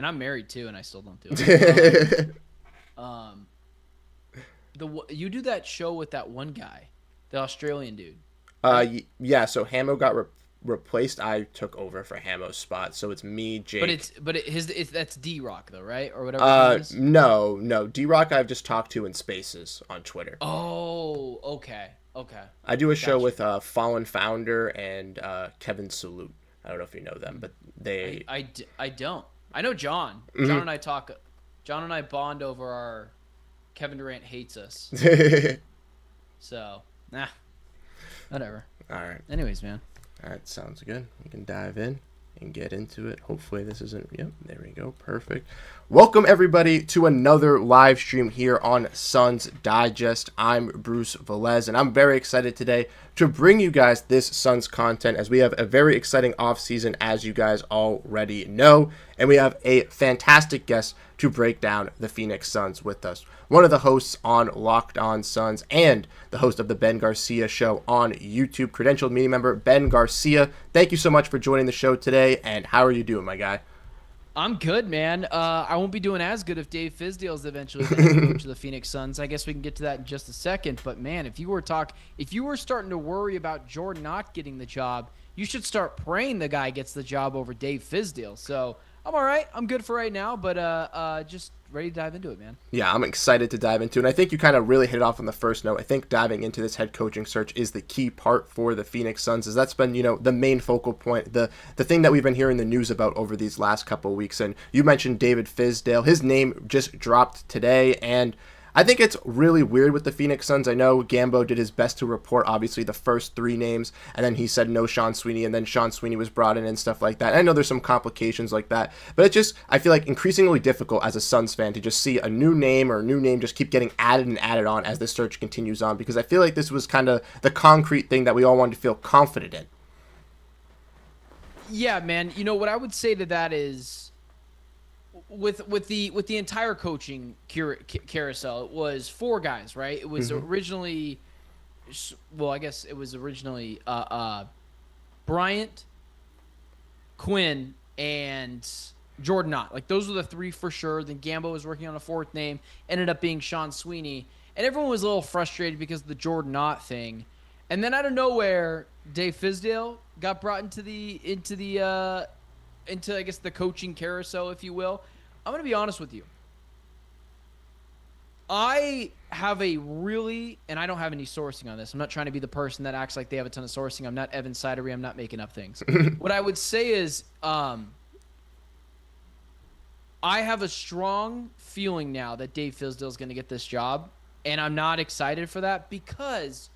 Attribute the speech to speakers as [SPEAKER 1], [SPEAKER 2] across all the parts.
[SPEAKER 1] And I'm married too, and I still don't do it. Um, you do that show with that one guy, the Australian dude, right?
[SPEAKER 2] Yeah. So Hamo got replaced. I took over for Hamo's spot. So it's me,
[SPEAKER 1] But
[SPEAKER 2] Jake.
[SPEAKER 1] that's D Rock though, right? Or whatever his name is.
[SPEAKER 2] No, no. D Rock, I've just talked to in Spaces on Twitter.
[SPEAKER 1] Oh, okay, okay,
[SPEAKER 2] I do a show
[SPEAKER 1] gotcha.
[SPEAKER 2] with Fallen Founder and Kevin Salute. I don't know if you know them, but they.
[SPEAKER 1] I don't. I know John. John
[SPEAKER 2] Mhm.
[SPEAKER 1] and I talk. John and I bond over our Kevin Durant hates us. So, nah, whatever.
[SPEAKER 2] All right.
[SPEAKER 1] Anyways, man.
[SPEAKER 2] All right, sounds good. We can dive in and get into it. Hopefully, this isn't. Yep, there we go. Perfect. Welcome, everybody, to another live stream here on Suns Digest. I'm Bruce Velez, and I'm very excited today to bring you guys this Suns content as we have a very exciting offseason, as you guys already know. And we have a fantastic guest to break down the Phoenix Suns with us. One of the hosts on Locked On Suns and the host of the Ben Garcia Show on YouTube, credentialed media member Ben Garcia. Thank you so much for joining the show today, and how are you doing, my guy?
[SPEAKER 1] I'm good, man. I won't be doing as good if Dave Fizdale is eventually the head coach of the Phoenix Suns. I guess we can get to that in just a second. But man, if you were starting to worry about Jordan not getting the job, you should start praying the guy gets the job over Dave Fizdale. So I'm all right. I'm good for right now, but just ready to dive into it, man.
[SPEAKER 2] Yeah, I'm excited to dive into it. And I think you kind of really hit it off on the first note. I think diving into this head coaching search is the key part for the Phoenix Suns, as that's been, the main focal point, the thing that we've been hearing the news about over these last couple of weeks. And you mentioned David Fizdale. His name just dropped today, and I think it's really weird with the Phoenix Suns. I know Gambo did his best to report, obviously, the first three names, and then he said no Sean Sweeney, and then Sean Sweeney was brought in and stuff like that. I know there's some complications like that, but it just, I feel like increasingly difficult as a Suns fan to just see a new name or a new name just keep getting added and added on as the search continues on, because I feel like this was kind of the concrete thing that we all wanted to feel confident in.
[SPEAKER 1] Yeah, man. You know what I would say to that is with the entire coaching carousel, it was four guys, right? It was
[SPEAKER 2] Mm-hmm.
[SPEAKER 1] originally, well, I guess it was originally Bryant, Quinn, and Jordan Knott. Like those were the three for sure. Then Gambo was working on a fourth name. Ended up being Sean Sweeney, and everyone was a little frustrated because of the Jordan Knott thing. And then out of nowhere, Dave Fizdale got brought into I guess the coaching carousel, if you will. I'm gonna be honest with you. I have a really, and I don't have any sourcing on this. I'm not trying to be the person that acts like they have a ton of sourcing. I'm not Evan Sidery. I'm not making up things. What I would say is, I have a strong feeling now that Dave Fizdale is going to get this job, and I'm not excited for that because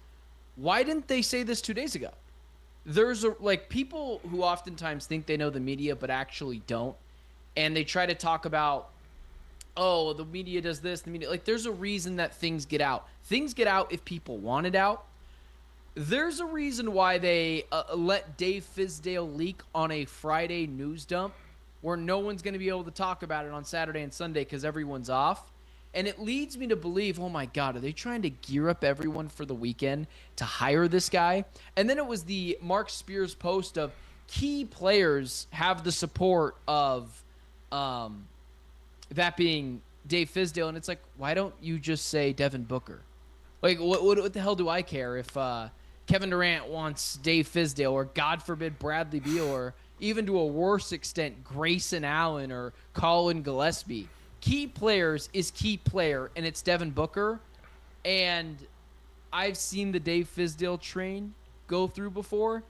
[SPEAKER 1] why didn't they say this 2 days ago? There's people who oftentimes think they know the media but actually don't, and they try to talk about, oh, the media does this, the media, like, there's a reason that things get out. Things get out if people want it out. There's a reason why they let Dave Fizdale leak on a Friday news dump where no one's going to be able to talk about it on Saturday and Sunday because everyone's off. And it leads me to believe, oh my God, are they trying to gear up everyone for the weekend to hire this guy? And then it was the Mark Spears post of key players have the support of that being Dave Fizdale. And it's like, why don't you just say Devin Booker? Like, what the hell do I care if Kevin Durant wants Dave Fizdale or, God forbid, Bradley Beal or even to a worse extent, Grayson Allen or Colin Gillespie? Key players is key player, and it's Devin Booker. And I've seen the Dave Fizdale train go through before.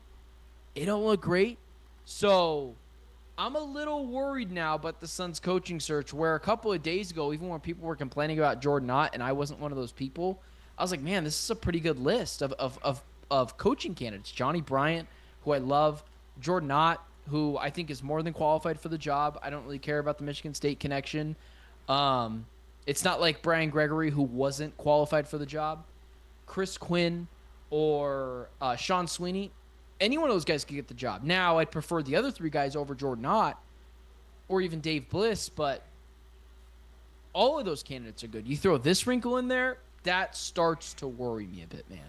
[SPEAKER 1] It don't look great. So I'm a little worried now about the Suns coaching search, where a couple of days ago, even when people were complaining about Jordan Knott, and I wasn't one of those people, I was like, man, this is a pretty good list of coaching candidates. Johnny Bryant, who I love, Jordan Knott, who I think is more than qualified for the job. I don't really care about the Michigan State connection. It's not like Brian Gregory, who wasn't qualified for the job. Chris Quinn or Sean Sweeney, any one of those guys could get the job. Now, I'd prefer the other three guys over Jordan Knott or even Dave Bliss, but all of those candidates are good. You throw this wrinkle in there, that starts to worry me a bit, man.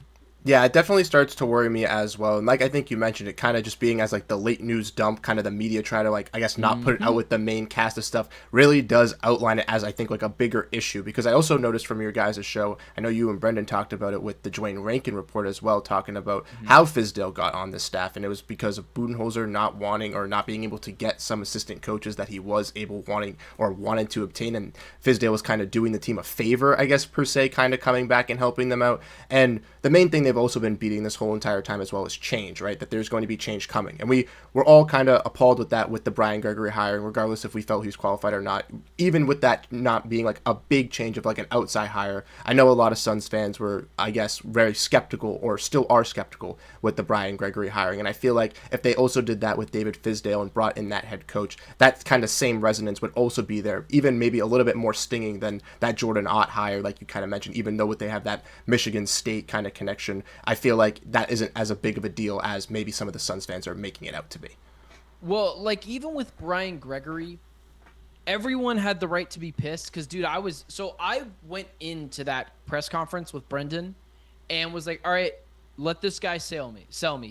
[SPEAKER 2] Yeah, it definitely starts to worry me as well. And like I think you mentioned, it kind of just being as like the late news dump, kind of the media try to like, I guess, not put it out with the main cast of stuff, really does outline it as I think like a bigger issue. Because I also noticed from your guys' show, I know you and Brendan talked about it with the Dwayne Rankin report as well, talking about how Fizdale got on the staff. And it was because of Budenholzer not wanting or not being able to get some assistant coaches that he was able wanting or wanted to obtain. And Fizdale was kind of doing the team a favor, I guess, per se, kind of coming back and helping them out. And the main thing they've also been beating this whole entire time as well is change, right? That there's going to be change coming. And we were all kind of appalled with that with the Brian Gregory hiring, regardless if we felt he's qualified or not. Even with that not being like a big change of like an outside hire, I know a lot of Suns fans were, I guess, very skeptical or still are skeptical with the Brian Gregory hiring. And I feel like if they also did that with David Fizdale and brought in that head coach, that kind of same resonance would also be there, even maybe a little bit more stinging than that Jordan Ott hire, like you kind of mentioned, even though they have that Michigan State kind of connection. I feel like that isn't as a big of a deal as maybe some of the Suns fans are making it out to be.
[SPEAKER 1] Well, like even with Brian Gregory, everyone had the right to be pissed because, dude, I went into that press conference with Brendan and was like, all right, let this guy sell me.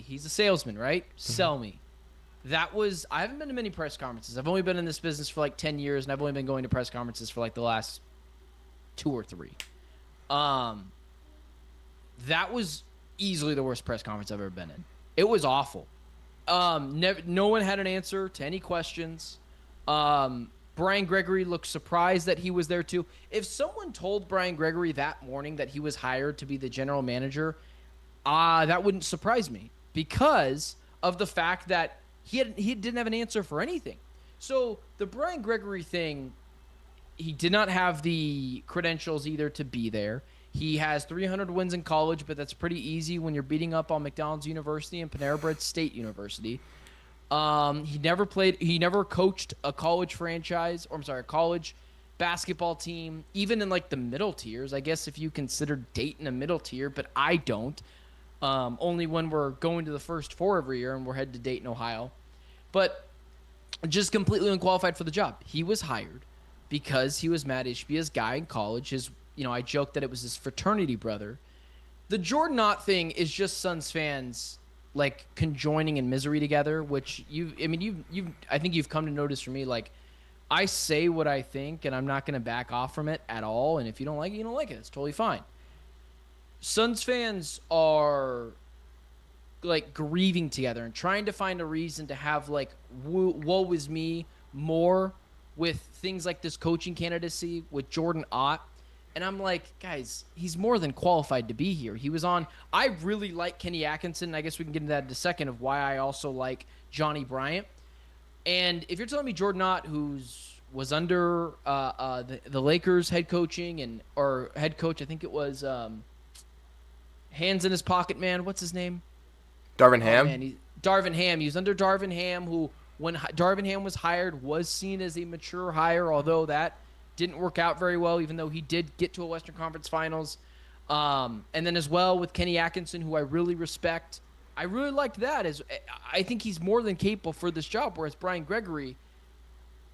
[SPEAKER 1] He's a salesman, right? Sell me. I haven't been to many press conferences. I've only been in this business for like 10 years, and I've only been going to press conferences for like the last 2 or 3. That was easily the worst press conference I've ever been in. It was awful. No one had an answer to any questions. Brian Gregory looked surprised that he was there too. If someone told Brian Gregory that morning that he was hired to be the general manager, that wouldn't surprise me because of the fact that he didn't have an answer for anything. So the Brian Gregory thing, he did not have the credentials either to be there. He has 300 wins in college, but that's pretty easy when you're beating up on McDonald's University and Panera Bread State University. He never coached a college basketball team, even in like the middle tiers. I guess if you consider Dayton a middle tier, but I don't. Only when we're going to the first 4 every year and we're headed to Dayton, Ohio. But just completely unqualified for the job. He was hired because he was Matt Ishbia's guy in college. I joked that it was his fraternity brother. The Jordan Ott thing is just Suns fans like conjoining in misery together, which I think you've come to notice from me. Like, I say what I think, and I'm not going to back off from it at all. And if you don't like it, you don't like it. It's totally fine. Suns fans are like grieving together and trying to find a reason to have like woe is me more with things like this coaching candidacy with Jordan Ott. And I'm like, guys, he's more than qualified to be here. I really like Kenny Atkinson. I guess we can get into that in a second of why I also like Johnny Bryant. And if you're telling me Jordan Ott, was under the Lakers head coaching or head coach, I think it was hands in his pocket man. What's his name?
[SPEAKER 2] Darvin Ham.
[SPEAKER 1] Darvin Ham. He was under Darvin Ham, who when Darvin Ham was hired was seen as a mature hire, although that didn't work out very well, even though he did get to a Western Conference Finals. And then as well with Kenny Atkinson, who I really respect. I really liked that. I think he's more than capable for this job, whereas Brian Gregory,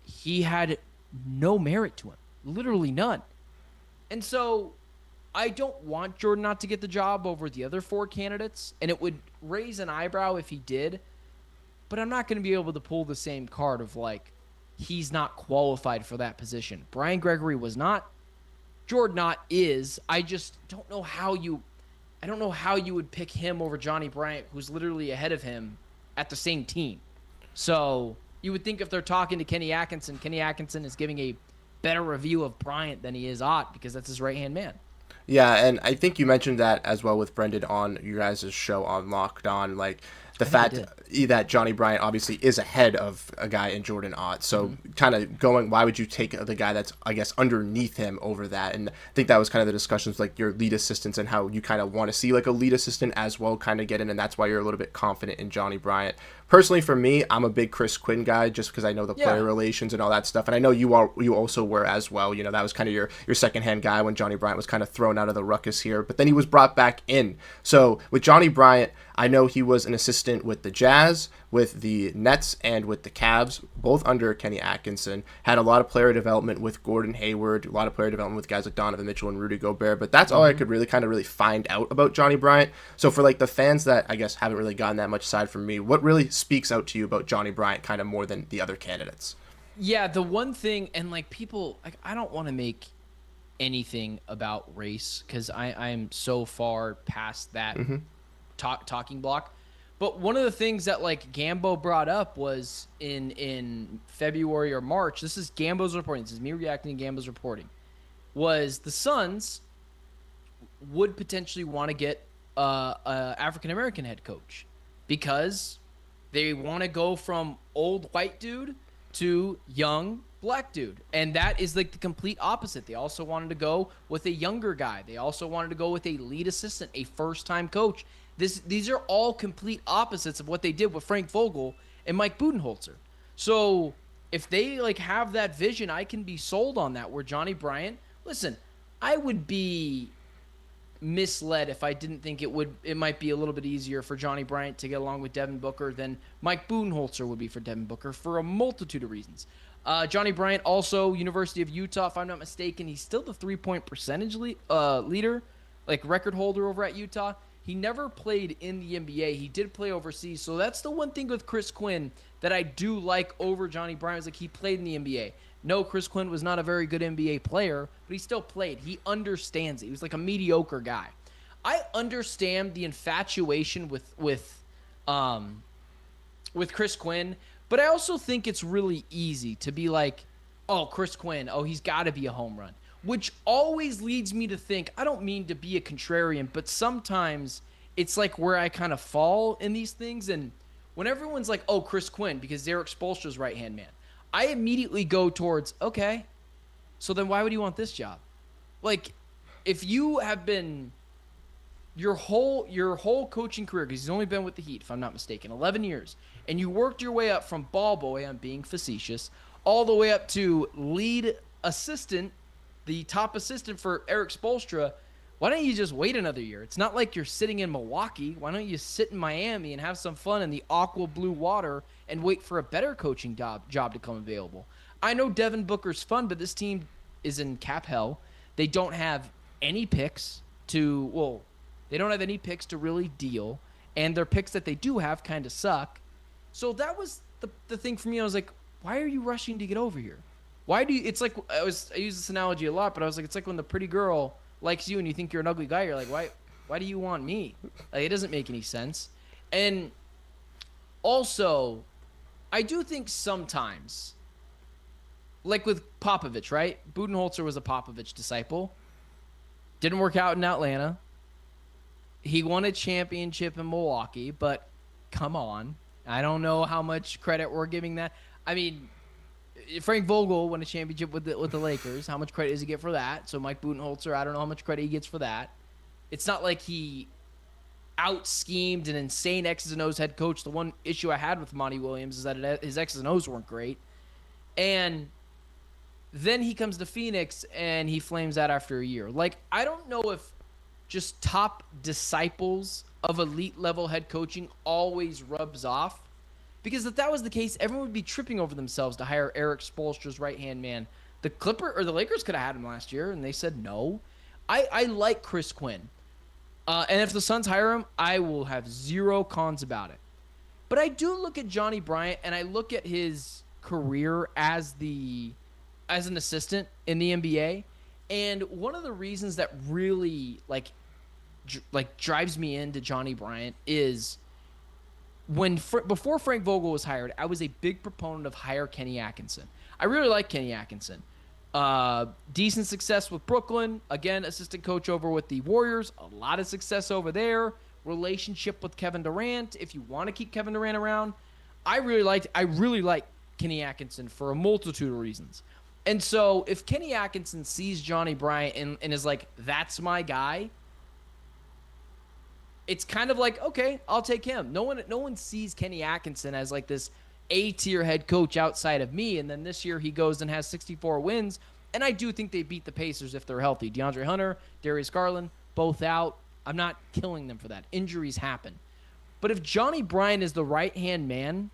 [SPEAKER 1] he had no merit to him. Literally none. And so I don't want Jordan not to get the job over the other 4 candidates, and it would raise an eyebrow if he did. But I'm not going to be able to pull the same card of like, he's not qualified for that position. Brian Gregory was not. Jordan Ott is. I just don't know how you would pick him over Johnny Bryant, who's literally ahead of him at the same team. So you would think if they're talking to Kenny Atkinson is giving a better review of Bryant than he is Ott because that's his right-hand man.
[SPEAKER 2] Yeah, and I think you mentioned that as well with Brendan on your guys' show on Locked On, like the fact that Johnny Bryant obviously is ahead of a guy in Jordan Ott. So kind of going, why would you take the guy that's, I guess, underneath him over that? And I think that was kind of the discussions, like your lead assistants and how you kind of want to see like a lead assistant as well kind of get in. And that's why you're a little bit confident in Johnny Bryant. Personally, for me, I'm a big Chris Quinn guy just because I know the player relations and all that stuff. And I know you also were as well. You know, that was kind of your secondhand guy when Johnny Bryant was kind of thrown out of the ruckus here. But then he was brought back in. So with Johnny Bryant, I know he was an assistant with the Jazz, with the Nets, and with the Cavs, both under Kenny Atkinson. Had a lot of player development with Gordon Hayward, a lot of player development with guys like Donovan Mitchell and Rudy Gobert, but that's all I could really find out about Johnny Bryant. So for like the fans that I guess haven't really gotten that much aside from me, what really speaks out to you about Johnny Bryant kind of more than the other candidates?
[SPEAKER 1] Yeah, the one thing, and like people, like I don't want to make anything about race because I'm so far past that talking block. But one of the things that like Gambo brought up was in February or March. This is Gambo's reporting. This is me reacting to Gambo's reporting. Was the Suns would potentially want to get a African American head coach because they want to go from old white dude to young black dude, and that is like the complete opposite. They also wanted to go with a younger guy. They also wanted to go with a lead assistant, a first-time coach. These are all complete opposites of what they did with Frank Vogel and Mike Budenholzer. So if they like have that vision, I can be sold on that. Where Johnny Bryant, listen, I would be misled if I didn't think it might be a little bit easier for Johnny Bryant to get along with Devin Booker than Mike Budenholzer would be for Devin Booker for a multitude of reasons. Johnny Bryant, also University of Utah, if I'm not mistaken, he's still the 3-point percentage leader, like record holder over at Utah. He never played in the NBA. He did play overseas. So that's the one thing with Chris Quinn that I do like over Johnny Bryant is like he played in the NBA. No, Chris Quinn was not a very good NBA player, but he still played. He understands it. He was like a mediocre guy. I understand the infatuation with Chris Quinn, but I also think it's really easy to be like, oh, Chris Quinn, oh, he's got to be a home run, which always leads me to think, I don't mean to be a contrarian, but sometimes it's like where I kind of fall in these things. And when everyone's like, oh, Chris Quinn, because Derek Spoelstra's right-hand man, I immediately go towards, okay, so then why would you want this job? Like, if you have been your whole coaching career, because he's only been with the Heat, if I'm not mistaken, 11 years, and you worked your way up from ball boy, I'm being facetious, all the way up to lead assistant, the top assistant for Eric Spoelstra, why don't you just wait another year? It's not like you're sitting in Milwaukee. Why don't you sit in Miami and have some fun in the aqua blue water and wait for a better coaching job to come available? I know Devin Booker's fun, but this team is in cap hell. They don't have any picks to really deal, and their picks that they do have kind of suck. So that was the thing for me. I was like, why are you rushing to get over here? Why do you? It's like I use this analogy a lot, but I was like, it's like when the pretty girl likes you and you think you're an ugly guy. You're like, why do you want me? Like, it doesn't make any sense. And also, I do think sometimes, like with Popovich, right? Budenholzer was a Popovich disciple. Didn't work out in Atlanta. He won a championship in Milwaukee, but come on. I don't know how much credit we're giving that. I mean, Frank Vogel won a championship with the Lakers. How much credit does he get for that? So Mike Budenholzer, I don't know how much credit he gets for that. It's not like he out-schemed an insane X's and O's head coach. The one issue I had with Monty Williams is that his X's and O's weren't great. And then he comes to Phoenix and he flames out after a year. Like, I don't know if just top disciples of elite-level head coaching always rubs off. Because if that was the case, everyone would be tripping over themselves to hire Eric Spoelstra's right-hand man. The Lakers could have had him last year, and they said no. I like Chris Quinn. And if the Suns hire him, I will have zero cons about it. But I do look at Johnny Bryant, and I look at his career as an assistant in the NBA. And one of the reasons that really like drives me into Johnny Bryant is before Frank Vogel was hired, I was a big proponent of hire Kenny Atkinson. I really like Kenny Atkinson. Decent success with Brooklyn. Again, assistant coach over with the Warriors. A lot of success over there. Relationship with Kevin Durant. If you want to keep Kevin Durant around, I really like Kenny Atkinson for a multitude of reasons. And so if Kenny Atkinson sees Johnny Bryant and is like, that's my guy, it's kind of like, okay, I'll take him. No one sees Kenny Atkinson as like this A-tier head coach outside of me. And then this year he goes and has 64 wins. And I do think they beat the Pacers if they're healthy. DeAndre Hunter, Darius Garland, both out. I'm not killing them for that. Injuries happen. But if Johnny Bryant is the right-hand man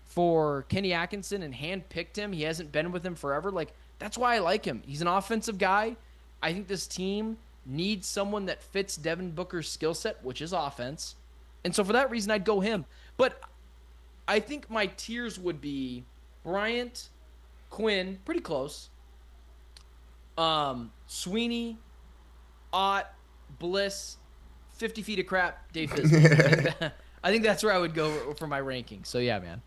[SPEAKER 1] for Kenny Atkinson and handpicked him, he hasn't been with him forever, like, that's why I like him. He's an offensive guy. I think this team needs someone that fits Devin Booker's skill set, which is offense. And so for that reason, I'd go him. But I think my tiers would be Bryant, Quinn, pretty close. Sweeney, Ott, Bliss, 50 feet of crap, Dave Fizdale. I think that's where I would go for my ranking. So yeah, man.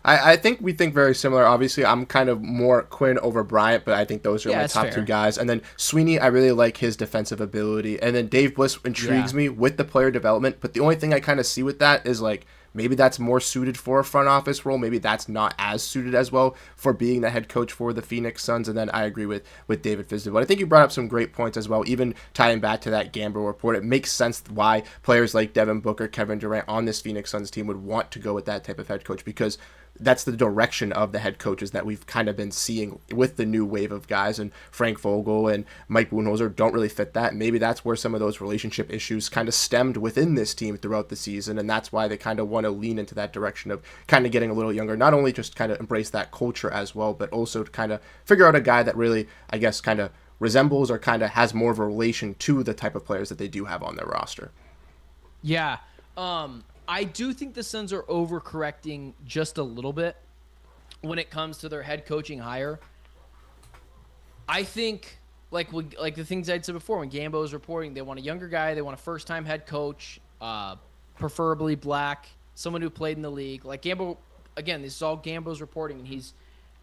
[SPEAKER 2] I think we think very similar. Obviously, I'm kind of more Quinn over Bryant, but I think those are my top two guys. And then Sweeney, I really like his defensive ability. And then Dave Bliss intrigues me with the player development. But the only thing I kind of see with that is, like, maybe that's more suited for a front office role. Maybe that's not as suited as well for being the head coach for the Phoenix Suns. And then I agree with David Fizdale. But I think you brought up some great points as well, even tying back to that Gamble report. It makes sense why players like Devin Booker, Kevin Durant on this Phoenix Suns team would want to go with that type of head coach, because that's the direction of the head coaches that we've kind of been seeing with the new wave of guys. And Frank Vogel and Mike Budenholzer don't really fit that. Maybe that's where some of those relationship issues kind of stemmed within this team throughout the season. And that's why they kind of want to lean into that direction of kind of getting a little younger, not only just kind of embrace that culture as well, but also to kind of figure out a guy that really, I guess, kind of resembles or kind of has more of a relation to the type of players that they do have on their roster.
[SPEAKER 1] Yeah. I do think the Suns are overcorrecting just a little bit when it comes to their head coaching hire. I think, like the things I'd said before, when Gambo was reporting, they want a younger guy, they want a first-time head coach, preferably black, someone who played in the league. Like Gambo, again, this is all Gambo's reporting, and he's,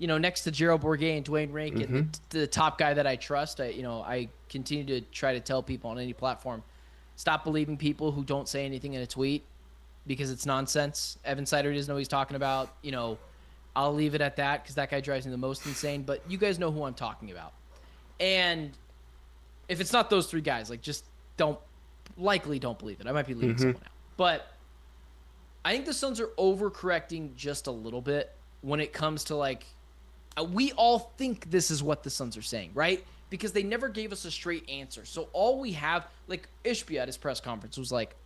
[SPEAKER 1] next to Gerald Bourguet and Dwayne Rankin, the top guy that I trust. I continue to try to tell people on any platform, stop believing people who don't say anything in a tweet, because it's nonsense. Evan Sider doesn't know what he's talking about. I'll leave it at that because that guy drives me the most insane. But you guys know who I'm talking about. And if it's not those three guys, like, just don't believe it. I might be leaving someone out. But I think the Suns are overcorrecting just a little bit when it comes to, like, we all think this is what the Suns are saying, right? Because they never gave us a straight answer. So all we have, like, Ishbia at his press conference was like,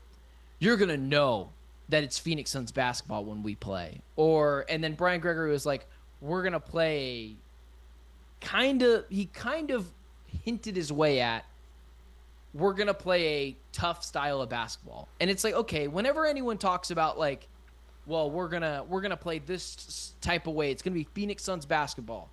[SPEAKER 1] you're going to know that it's Phoenix Suns basketball when we play. And then Brian Gregory was like, we're going to play he kind of hinted his way at, we're going to play a tough style of basketball. And it's like, okay, whenever anyone talks about, like, well, we're going to play this type of way, it's going to be Phoenix Suns basketball.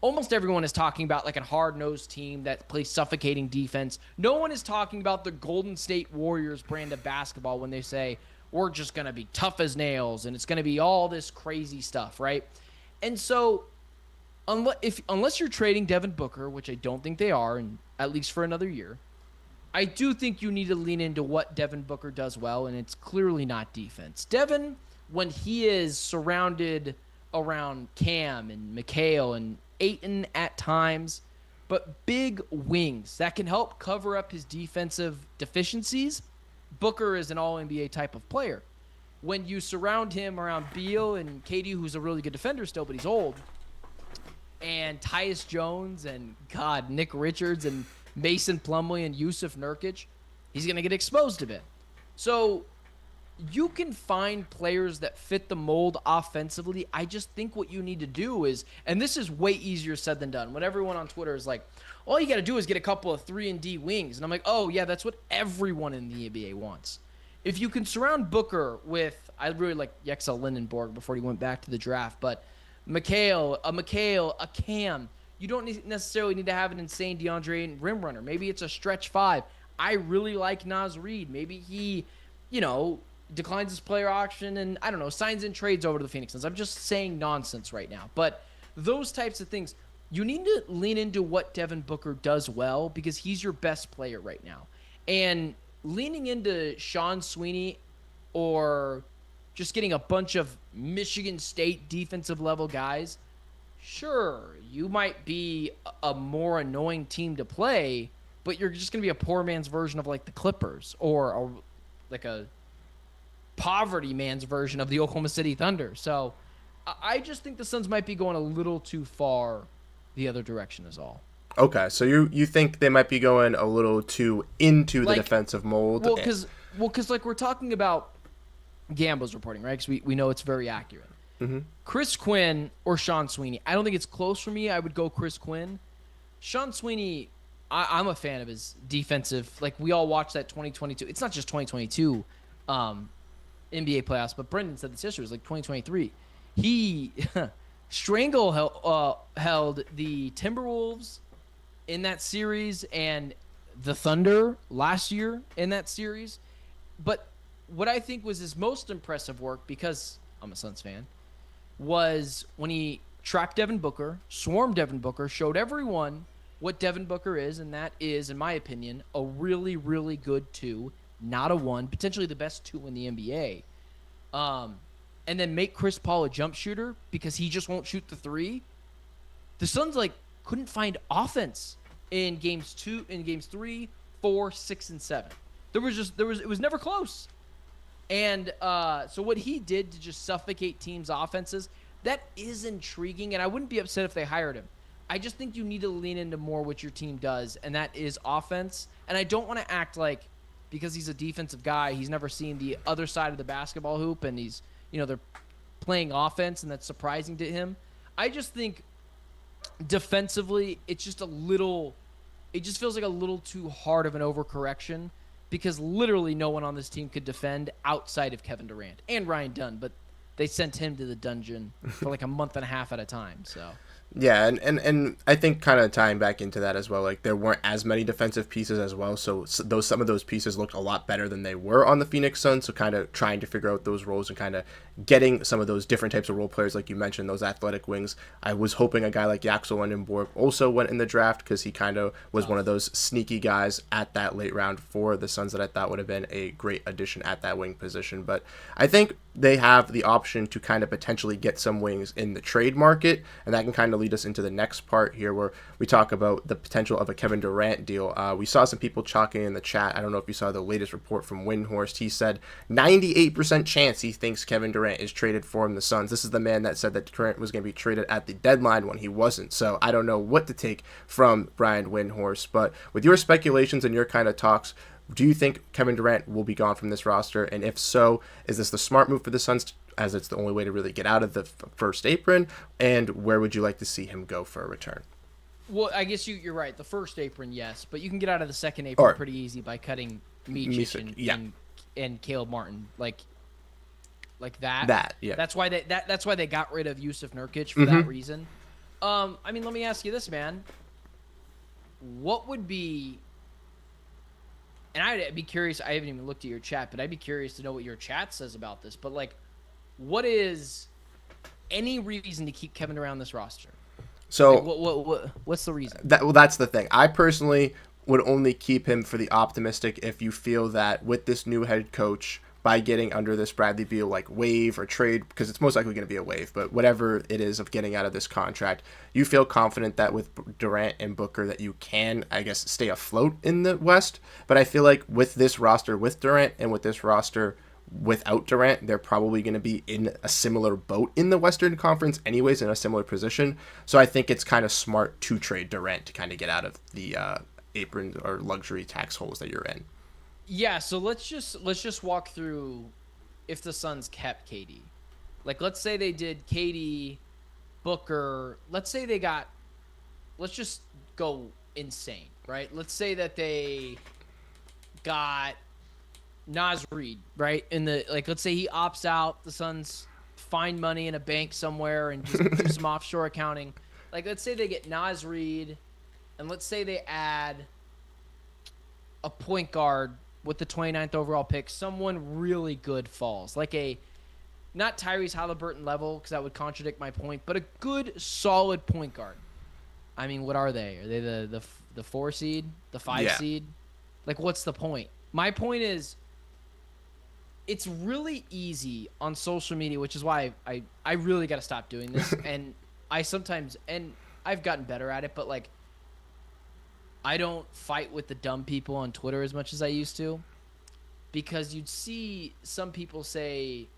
[SPEAKER 1] Almost everyone is talking about, like, a hard-nosed team that plays suffocating defense. No one is talking about the Golden State Warriors brand of basketball when they say, we're just going to be tough as nails, and it's going to be all this crazy stuff, right? And so unless you're trading Devin Booker, which I don't think they are, and at least for another year, I do think you need to lean into what Devin Booker does well, and it's clearly not defense. Devin, when he is surrounded around Cam and McHale and Ayton at times, but big wings that can help cover up his defensive deficiencies, Booker is an all-NBA type of player. When you surround him around Beal and KD, who's a really good defender still, but he's old, and Tyus Jones and, Nick Richards and Mason Plumlee and Yusuf Nurkic, he's going to get exposed a bit. So you can find players that fit the mold offensively. I just think what you need to do is, and this is way easier said than done, when everyone on Twitter is like, all you got to do is get a couple of 3-and-D wings. And I'm like, oh, yeah, that's what everyone in the NBA wants. If you can surround Booker with, I really like Yexel Lindenborg before he went back to the draft, but McHale, a Cam, you don't necessarily need to have an insane DeAndre Ayton rim runner. Maybe it's a stretch five. I really like Naz Reid. Maybe he, declines his player auction and, I don't know, signs and trades over to the Phoenix Suns. I'm just saying nonsense right now. But those types of things, you need to lean into what Devin Booker does well, because he's your best player right now. And leaning into Sean Sweeney or just getting a bunch of Michigan State defensive level guys, sure, you might be a more annoying team to play, but you're just going to be a poor man's version of, like, the Clippers or like a poverty man's version of the Oklahoma City Thunder. So I just think the Suns might be going a little too far the other direction is all.
[SPEAKER 2] Okay, so you think they might be going a little too into the defensive mold?
[SPEAKER 1] Well, because like we're talking about Gambo's reporting, right? Because we know it's very accurate.
[SPEAKER 2] Mm-hmm.
[SPEAKER 1] Chris Quinn or Sean Sweeney. I don't think it's close for me. I would go Chris Quinn. Sean Sweeney, I'm a fan of his defensive. Like, we all watched that 2022. It's not just 2022 NBA playoffs, but Brendan said this yesterday. It was like 2023. He held the Timberwolves in that series and the Thunder last year in that series. But what I think was his most impressive work, because I'm a Suns fan, was when he tracked Devin Booker, swarmed Devin Booker, showed everyone what Devin Booker is, and that is, in my opinion, a really, really good 2, not a 1, potentially the best 2 in the NBA. And then make Chris Paul a jump shooter because he just won't shoot the 3. The Suns couldn't find offense in games 3, 4, 6, and 7. It was never close. And so what he did to just suffocate teams' offenses, that is intriguing, and I wouldn't be upset if they hired him. I just think you need to lean into more what your team does, and that is offense. And I don't want to act like because he's a defensive guy, he's never seen the other side of the basketball hoop, and he's, they're playing offense, and that's surprising to him. I just think defensively, it just feels like a little too hard of an overcorrection because literally no one on this team could defend outside of Kevin Durant and Ryan Dunn, but they sent him to the dungeon for like a month and a half at a time, so...
[SPEAKER 2] Yeah, and I think kind of tying back into that as well, like there weren't as many defensive pieces as well, so some of those pieces looked a lot better than they were on the Phoenix Suns, so kind of trying to figure out those roles and kind of getting some of those different types of role players, like you mentioned, those athletic wings. I was hoping a guy like Yaxel Lendenborg also went in the draft because he kind of was one of those sneaky guys at that late round for the Suns that I thought would have been a great addition at that wing position, but I think they have the option to kind of potentially get some wings in the trade market, and that can kind of lead us into the next part here where we talk about the potential of a Kevin Durant deal. We saw some people chalking in the chat. I don't know if you saw the latest report from Windhorst. He said 98% chance he thinks Kevin Durant is traded from the Suns. This is the man that said that Durant was going to be traded at the deadline when he wasn't. So I don't know what to take from Brian Windhorst, but with your speculations and your kind of talks, do you think Kevin Durant will be gone from this roster? And if so, is this the smart move for the Suns, as it's the only way to really get out of the first apron? And where would you like to see him go for a return?
[SPEAKER 1] Well, I guess you're right. The first apron, yes. But you can get out of the second apron pretty easy by cutting Micic and Caleb Martin. Like that. Yeah. That's why they got rid of Yusuf Nurkic for that reason. I mean, let me ask you this, man. What would be... And I'd be curious, I haven't even looked at your chat, but I'd be curious to know what your chat says about this. But, what is any reason to keep Kevin around this roster? So what's the reason?
[SPEAKER 2] That's the thing. I personally would only keep him for the optimistic if you feel that with this new head coach, by getting under this Bradley Beal waive or trade, because it's most likely going to be a waive, but whatever it is of getting out of this contract, you feel confident that with Durant and Booker that you can, I guess, stay afloat in the West. But I feel like with this roster with Durant and with this roster without Durant, they're probably going to be in a similar boat in the Western Conference anyways, in a similar position. So I think it's kind of smart to trade Durant to kind of get out of the apron or luxury tax holes that you're in.
[SPEAKER 1] Yeah, so let's just walk through if the Suns kept KD. Let's say they did KD, Booker. Let's just go insane, right? Let's say that they got Naz Reid, right? Let's say he opts out, the Suns find money in a bank somewhere and just do some offshore accounting. Let's say they get Naz Reid, and let's say they add a point guard with the 29th overall pick, someone really good falls. Not Tyrese Halliburton level, because that would contradict my point, but a good, solid point guard. I mean, what are they? Are they the 4 seed? The 5 seed? What's the point? My point is, it's really easy on social media, which is why I really got to stop doing this. And I've gotten better at it, but I don't fight with the dumb people on Twitter as much as I used to, because you'd see some people say,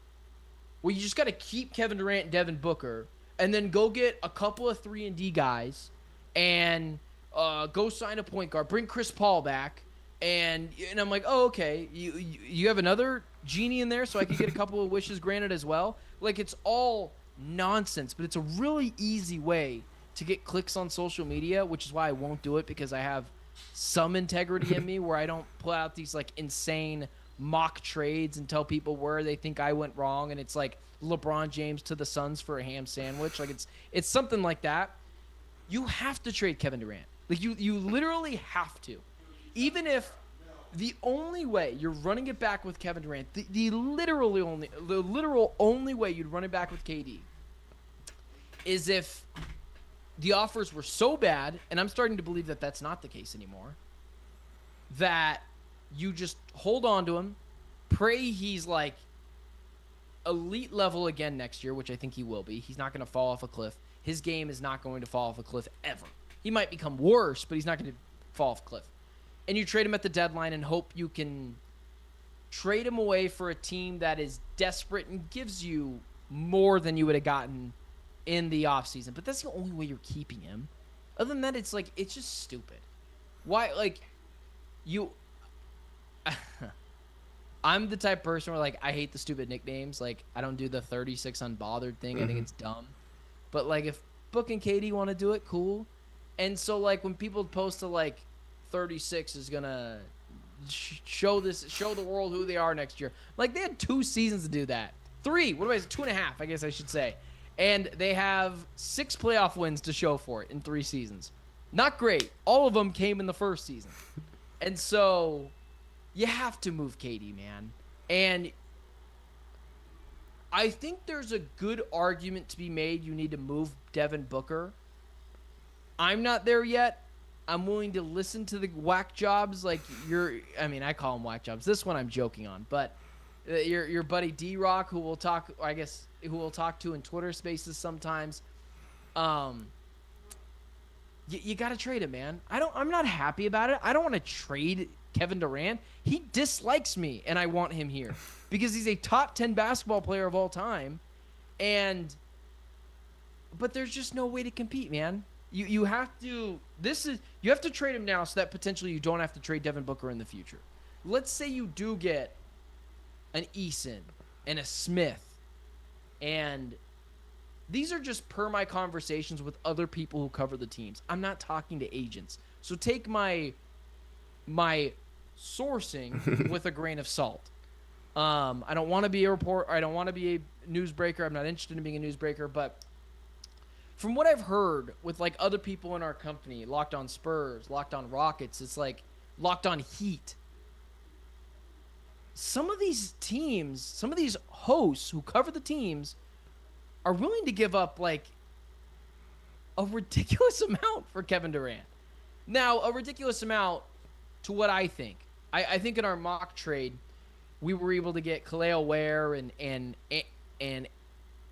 [SPEAKER 1] well, you just got to keep Kevin Durant and Devin Booker and then go get a couple of 3-and-D guys and go sign a point guard, bring Chris Paul back, And I'm like, oh, okay, you have another genie in there, so I could get a couple of wishes granted as well. Like, it's all nonsense, but it's a really easy way to get clicks on social media, which is why I won't do it, because I have some integrity in me where I don't pull out these like insane mock trades and tell people where they think I went wrong, and it's like LeBron James to the Suns for a ham sandwich. Like, it's something like that. You have to trade Kevin Durant. Like, you literally have to. Even if the only way you're running it back with Kevin Durant, the literal only way you'd run it back with KD is if the offers were so bad, and I'm starting to believe that that's not the case anymore, that you just hold on to him, pray he's like elite level again next year, which I think he will be. He's not going to fall off a cliff. His game is not going to fall off a cliff ever. He might become worse, but he's not going to fall off a cliff. And you trade him at the deadline and hope you can trade him away for a team that is desperate and gives you more than you would have gotten in the offseason. But that's the only way you're keeping him. Other than that, it's like, it's just stupid. Why, like, you... I'm the type of person where, like, I hate the stupid nicknames. Like, I don't do the 36 unbothered thing. I think it's dumb. But, like, if Book and Katie want to do it, cool. And so, like, when people post to, like, 36 is gonna show the world who they are next year. Like, they had 2 seasons to do that. 3, what do I say? 2.5, I guess I should say. And they have 6 playoff wins to show for it in 3 seasons. Not great. All of them came in the first season. And so you have to move KD, man. And I think there's a good argument to be made you need to move Devin Booker. I'm not there yet. I'm willing to listen to the whack jobs, like I call them whack jobs. This one I'm joking on, but your buddy D-Rock, who will talk to in Twitter Spaces sometimes. You got to trade him, man. I'm not happy about it. I don't want to trade Kevin Durant. He dislikes me, and I want him here because he's a top 10 basketball player of all time, but there's just no way to compete, man. You have to trade him now so that potentially you don't have to trade Devin Booker in the future. Let's say you do get an Eason and a Smith, and these are just per my conversations with other people who cover the teams. I'm not talking to agents. So take my sourcing with a grain of salt. I don't want to be a reporter. I don't want to be a newsbreaker. I'm not interested in being a newsbreaker, but from what I've heard with like other people in our company, Locked On Spurs, Locked On Rockets, it's like Locked On Heat. Some of these teams, some of these hosts who cover the teams are willing to give up like a ridiculous amount for Kevin Durant. Now, a ridiculous amount to what I think. I think in our mock trade, we were able to get Kaleo Ware and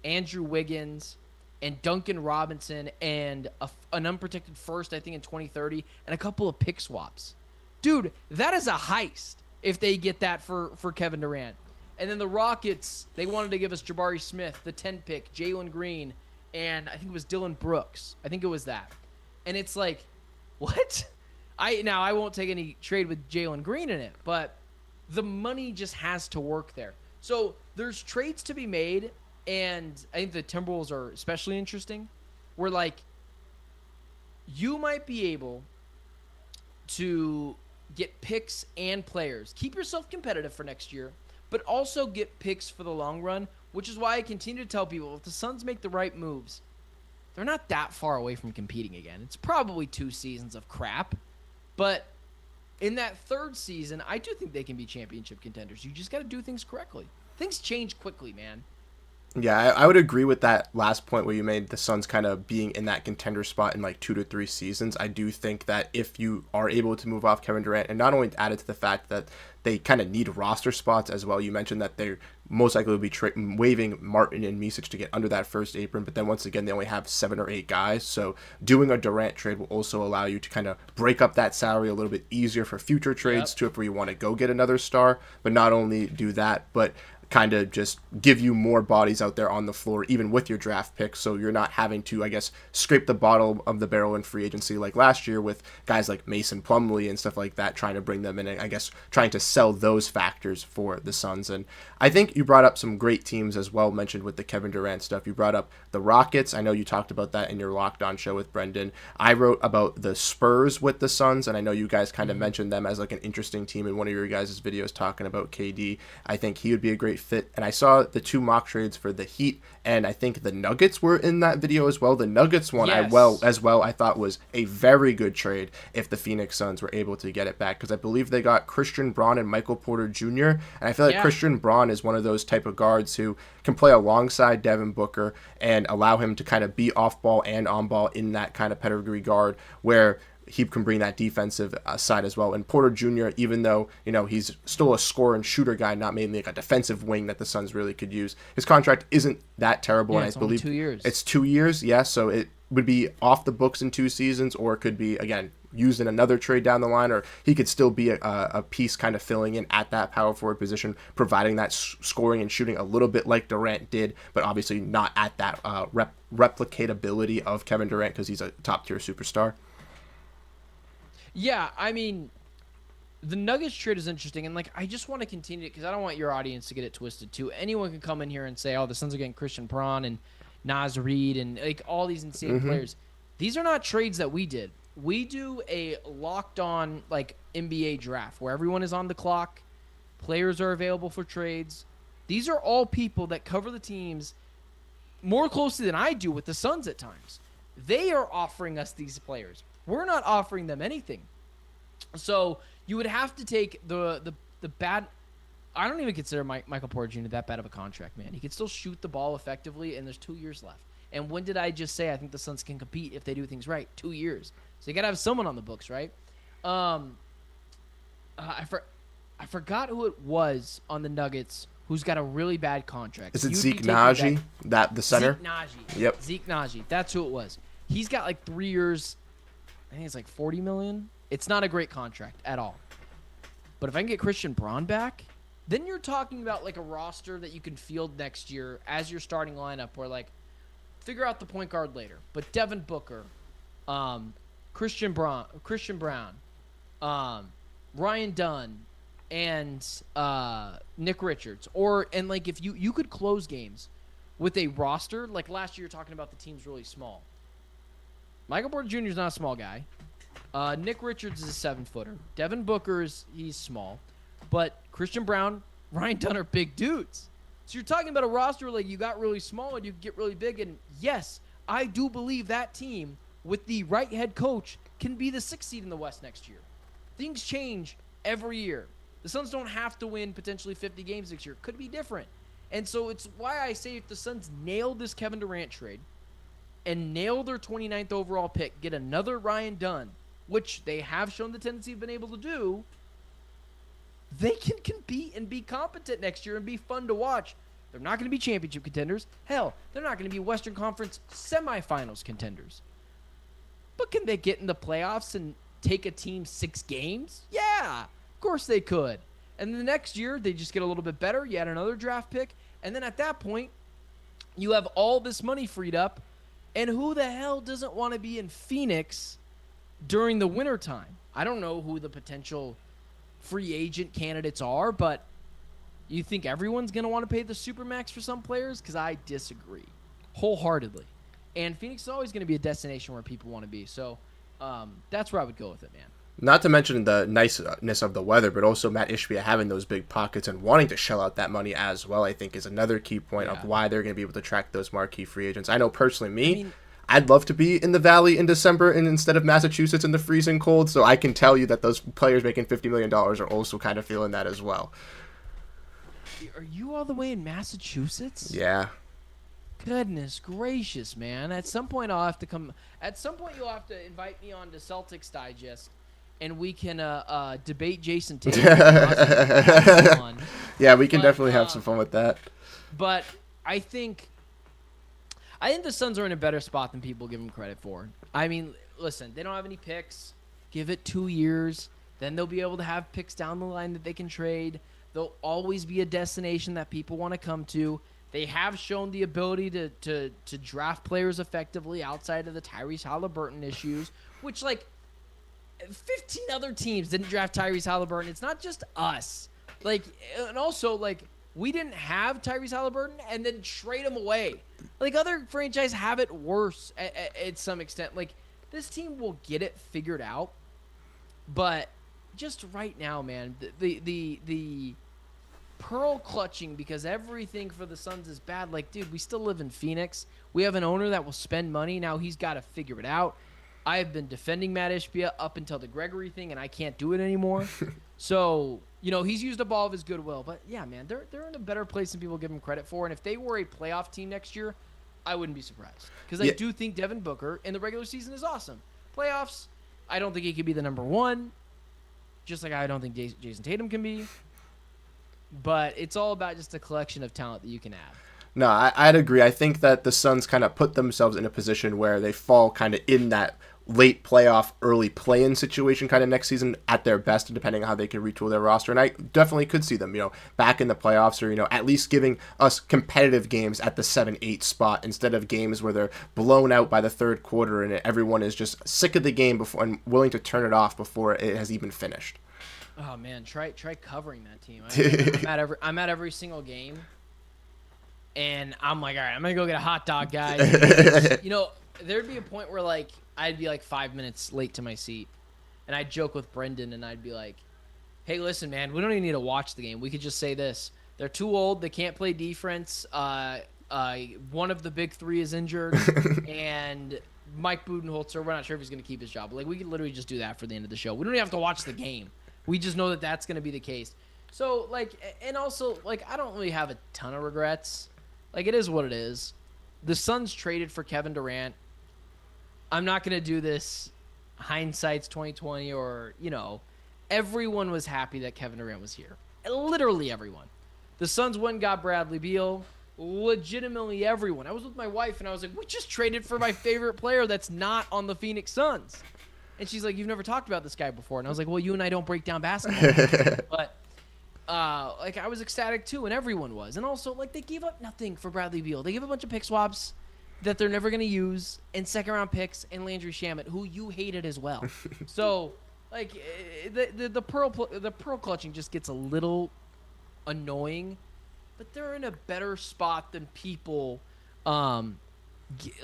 [SPEAKER 1] Andrew Wiggins and Duncan Robinson and an unprotected first, I think, in 2030, and a couple of pick swaps. Dude, that is a heist if they get that for Kevin Durant. And then the Rockets, they wanted to give us Jabari Smith, the 10 pick, Jalen Green, and I think it was Dylan Brooks. I think it was that. And it's like, what? I won't take any trade with Jalen Green in it, but the money just has to work there. So there's trades to be made, and I think the Timberwolves are especially interesting, where like you might be able to get picks and players. Keep yourself competitive for next year, but also get picks for the long run, which is why I continue to tell people if the Suns make the right moves, they're not that far away from competing again. It's probably 2 seasons of crap, but in that 3rd season, I do think they can be championship contenders. You just got to do things correctly. Things change quickly, man.
[SPEAKER 2] Yeah, I would agree with that last point where you made the Suns kind of being in that contender spot in like 2 to 3 seasons. I do think that if you are able to move off Kevin Durant, and not only added to the fact that they kind of need roster spots as well. You mentioned that they're most likely will be waiving Martin and Micic to get under that first apron, but then once again, they only have 7 or 8 guys. So doing a Durant trade will also allow you to kind of break up that salary a little bit easier for future trades too, if you want to go get another star. But not only do that, but kind of just give you more bodies out there on the floor, even with your draft picks. So you're not having to, I guess, scrape the bottom of the barrel in free agency like last year with guys like Mason Plumlee and stuff like that, trying to bring them in and I guess trying to sell those factors for the Suns. And I think you brought up some great teams as well, mentioned with the Kevin Durant stuff. You brought up the Rockets. I know you talked about that in your Locked On show with Brendan. I wrote about the Spurs with the Suns, and I know you guys kind of mentioned them as like an interesting team in one of your guys' videos talking about KD. I think he would be a great fit. And I saw the 2 mock trades for the Heat, and I think the Nuggets were in that video as well. The Nuggets one,
[SPEAKER 1] Yes.
[SPEAKER 2] I thought was a very good trade if the Phoenix Suns were able to get it back, because I believe they got Christian Braun and Michael Porter Jr. And I feel like Christian Braun is one of those type of guards who can play alongside Devin Booker and allow him to kind of be off ball and on ball in that kind of pedigree guard where he can bring that defensive side as well. And Porter Jr., even though, he's still a scorer and shooter guy, not mainly like a defensive wing that the Suns really could use, his contract isn't that terrible. And
[SPEAKER 1] it's
[SPEAKER 2] I believe
[SPEAKER 1] 2 years.
[SPEAKER 2] It's 2 years, yeah. So it would be off the books in 2 seasons, or it could be, again, used in another trade down the line, or he could still be a piece kind of filling in at that power forward position, providing that scoring and shooting a little bit like Durant did, but obviously not at that replicatability of Kevin Durant because he's a top-tier superstar.
[SPEAKER 1] Yeah, I mean, the Nuggets trade is interesting, and I just want to continue it because I don't want your audience to get it twisted too. Anyone can come in here and say, "Oh, the Suns are getting Christian Braun and Naz Reid and all these insane players." These are not trades that we did. We do a locked on NBA draft where everyone is on the clock, players are available for trades. These are all people that cover the teams more closely than I do with the Suns at times. They are offering us these players. We're not offering them anything. So you would have to take the bad. I don't even consider Michael Porter Jr. that bad of a contract, man. He can still shoot the ball effectively, and there's 2 years left. And when did I just say I think the Suns can compete if they do things right? 2 years. So you got to have someone on the books, right? I forgot who it was on the Nuggets who's got a really bad contract.
[SPEAKER 2] Is it Zeke Naji, the center?
[SPEAKER 1] Zeke Naji.
[SPEAKER 2] Yep.
[SPEAKER 1] Zeke Naji. That's who it was. He's got 3 years. I think it's $40 million. It's not a great contract at all. But if I can get Christian Braun back, then you're talking about a roster that you can field next year as your starting lineup where figure out the point guard later. But Devin Booker, Christian Brown, Ryan Dunn, and Nick Richards. If you could close games with a roster, like last year you're talking about the team's really small. Michael Porter Jr. is not a small guy. Nick Richards is a 7-footer. Devin Booker he's small. But Christian Braun, Ryan Dunn are big dudes. So you're talking about a roster you got really small and you get really big. And yes, I do believe that team with the right head coach can be the 6th seed in the West next year. Things change every year. The Suns don't have to win potentially 50 games next year. Could be different. And so it's why I say if the Suns nail this Kevin Durant trade and nail their 29th overall pick, get another Ryan Dunn, which they have shown the tendency of being able to do, they can compete and be competent next year and be fun to watch. They're not going to be championship contenders. Hell, they're not going to be Western Conference semifinals contenders. But can they get in the playoffs and take a team 6 games? Yeah, of course they could. And then the next year, they just get a little bit better. You add another draft pick. And then at that point, you have all this money freed up. And who the hell doesn't want to be in Phoenix during the wintertime? I don't know who the potential free agent candidates are, but you think everyone's going to want to pay the supermax for some players? Because I disagree wholeheartedly. And Phoenix is always going to be a destination where people want to be. So that's where I would go with it, man.
[SPEAKER 2] Not to mention the niceness of the weather, but also Matt Ishbia having those big pockets and wanting to shell out that money as well, I think is another key point of why they're going to be able to attract those marquee free agents. I know personally I'd love to be in the Valley in December and instead of Massachusetts in the freezing cold, so I can tell you that those players making $50 million are also kind of feeling that as well.
[SPEAKER 1] Are you all the way in Massachusetts?
[SPEAKER 2] Yeah.
[SPEAKER 1] Goodness gracious, man. At some point I'll have to come. At some point you'll have to invite me on to Celtics Digest and we can debate Jason Tatum.
[SPEAKER 2] Yeah, we can definitely have some fun with that.
[SPEAKER 1] But I think the Suns are in a better spot than people give them credit for. I mean, listen, they don't have any picks. Give it 2 years. Then they'll be able to have picks down the line that they can trade. They'll always be a destination that people want to come to. They have shown the ability to draft players effectively outside of the Tyrese Halliburton issues, which, like, 15 other teams didn't draft Tyrese Halliburton. It's not just us. Like, and also, like, we didn't have Tyrese Halliburton and then trade him away. Like, other franchises have it worse at some extent. Like, this team will get it figured out. But just right now, man, the pearl clutching because everything for the Suns is bad. Like, dude, we still live in Phoenix. We have an owner that will spend money. Now he's got to figure it out. I have been defending Matt Ishbia up until the Gregory thing, and I can't do it anymore. So, you know, he's used up all of his goodwill. But, yeah, man, they're in a better place than people give him credit for. And if they were a playoff team next year, I wouldn't be surprised. Because I do think Devin Booker in the regular season is awesome. Playoffs, I don't think he could be the number one, just like I don't think Jason Tatum can be. But it's all about just a collection of talent that you can have.
[SPEAKER 2] No, I'd agree. I think that the Suns kind of put themselves in a position where they fall kind of in that late playoff, early play-in situation kind of next season at their best, depending on how they can retool their roster. And I definitely could see them, you know, back in the playoffs or, you know, at least giving us competitive games at the 7-8 spot instead of games where they're blown out by the third quarter and everyone is just sick of the game before and willing to turn it off before it has even finished.
[SPEAKER 1] Oh man, try covering that team. I'm at every single game, and I'm like, all right, I'm gonna go get a hot dog, guys. You know, there'd be a point where like I'd be like 5 minutes late to my seat, and I'd joke with Brendan, and I'd be like, hey, listen, man, we don't even need to watch the game. We could just say this: they're too old, they can't play defense. One of the big three is injured, and Mike Budenholzer, we're not sure if he's gonna keep his job. But like, we could literally just do that for the end of the show. We don't even have to watch the game. We just know that that's going to be the case. So, like, and also, like, I don't really have a ton of regrets. Like, it is what it is. The Suns traded for Kevin Durant. I'm not going to do this hindsight's 2020 or, you know, everyone was happy that Kevin Durant was here. Literally everyone. The Suns went and got Bradley Beal. Legitimately everyone. I was with my wife, and I was like, we just traded for my favorite player that's not on the Phoenix Suns. And she's like, you've never talked about this guy before. And I was like, well, you and I don't break down basketball. But, like, I was ecstatic, too, and everyone was. And also, like, they gave up nothing for Bradley Beal. They gave a bunch of pick swaps that they're never going to use, and second-round picks, and Landry Shamet, who you hated as well. So, like, the pearl clutching just gets a little annoying. But they're in a better spot than people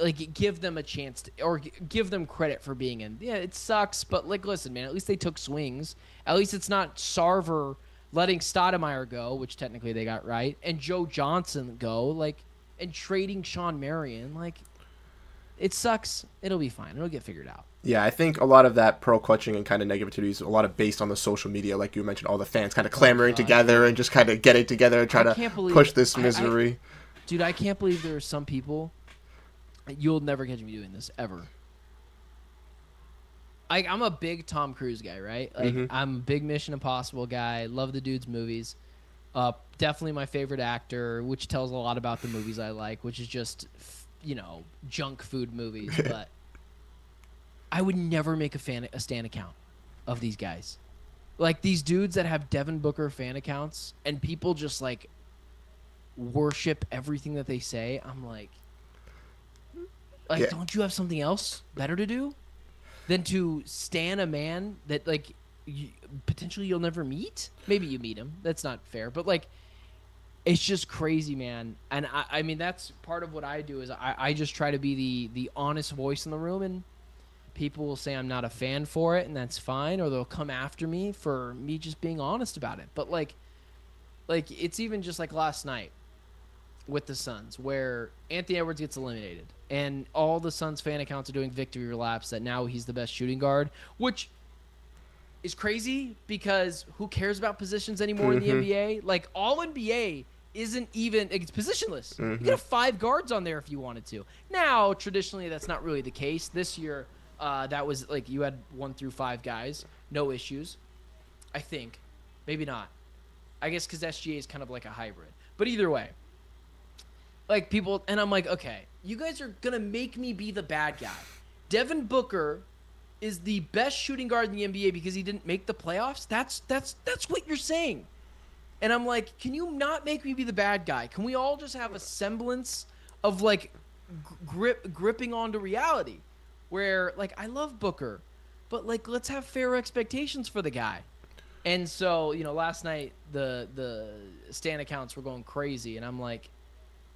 [SPEAKER 1] like give them a chance to, or give them credit for being in. Yeah, it sucks, but like, listen, man, at least they took swings. At least it's not Sarver letting Stoudemire go, which technically they got right, and Joe Johnson go, like, and trading Sean Marion. Like, it sucks. It'll be fine. It'll get figured out.
[SPEAKER 2] Yeah, I think a lot of that pearl clutching and kind of negativity is a lot of based on the social media, like you mentioned, all the fans kind of clamoring together and just kind of getting together and trying to push this misery.
[SPEAKER 1] Dude, I can't believe there are some people. You'll never catch me doing this, ever. I'm a big Tom Cruise guy, right? Like, I'm a big Mission Impossible guy. Love the dude's movies. Definitely my favorite actor, which tells a lot about the movies I like, which is just, you know, junk food movies. But I would never make a stan account of these guys. Like, these dudes that have Devin Booker fan accounts, and people just, like, worship everything that they say. I'm like, don't you have something else better to do than to stan a man that, like, potentially you'll never meet? Maybe you meet him. That's not fair. But, like, it's just crazy, man. And, I mean, that's part of what I do is I just try to be the honest voice in the room, and people will say I'm not a fan for it, and that's fine, or they'll come after me for me just being honest about it. But, like it's even just like last night with the Suns, where Anthony Edwards gets eliminated, and all the Suns fan accounts are doing victory laps that now he's the best shooting guard, which is crazy because who cares about positions anymore in the NBA? Like, all NBA isn't even, it's positionless. You could have 5 guards on there if you wanted to. Now, traditionally, that's not really the case. This year, that was like you had 1 through 5 guys, no issues. I think, maybe not. I guess because SGA is kind of like a hybrid. But either way, like, people, and I'm like, okay, you guys are gonna make me be the bad guy. Devin Booker is the best shooting guard in the NBA because he didn't make the playoffs. That's what you're saying. And I'm like, can you not make me be the bad guy? Can we all just have a semblance of like gripping onto reality, where like I love Booker, but like let's have fair expectations for the guy. And so, last night the Stan accounts were going crazy, and I'm like,